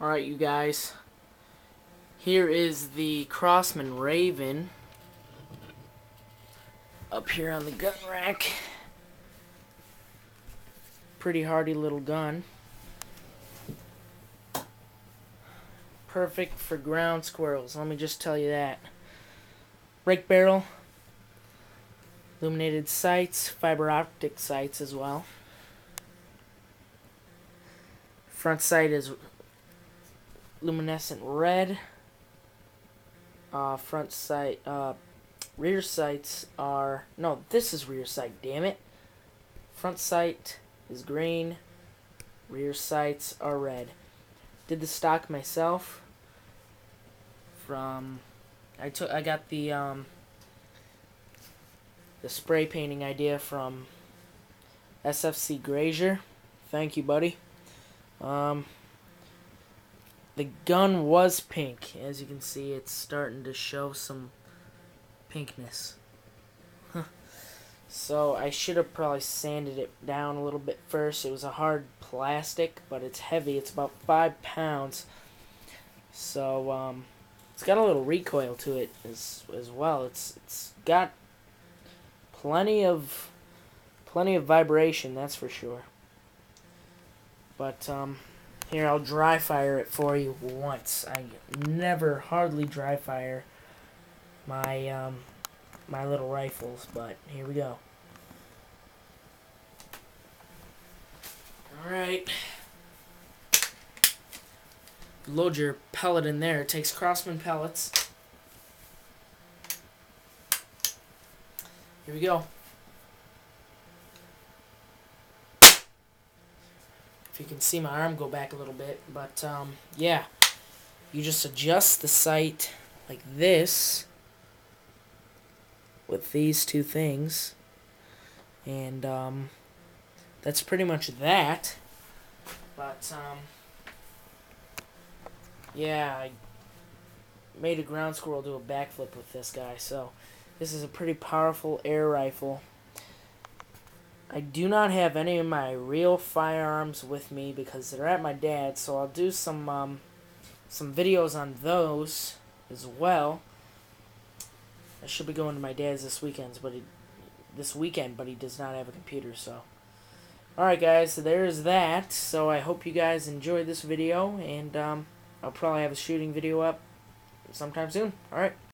Alright, you guys. Here is the Crosman Raven up here on the gun rack. Pretty hardy little gun. Perfect for ground squirrels, let me just tell you that. Brake barrel, illuminated sights, fiber optic sights as well. Front sight is luminescent red. Front sight, rear sights are, no, this is rear sight, damn it. Front sight is green, rear sights are red. Did the stock myself from, I got the spray painting idea from SFC Grazier. Thank you, buddy. The gun was pink. As you can see, it's starting to show some pinkness. So I should have probably sanded it down a little bit first. It was a hard plastic, but it's heavy. It's about 5 pounds. So it's got a little recoil to it as well. It's got plenty of vibration, that's for sure. But here, I'll dry fire it for you once. I never hardly dry fire my my little rifles, but here we go. Alright. Load your pellet in there. It takes Crosman pellets. Here we go. If you can see my arm go back a little bit, but yeah, you just adjust the sight like this with these two things, and that's pretty much that. But yeah, I made a ground squirrel do a backflip with this guy, so this is a pretty powerful air rifle. I do not have any of my real firearms with me because they're at my dad's, so I'll do some videos on those as well. I should be going to my dad's this weekend, but he does not have a computer, so. Alright guys, so there's that. So I hope you guys enjoyed this video, and I'll probably have a shooting video up sometime soon. Alright.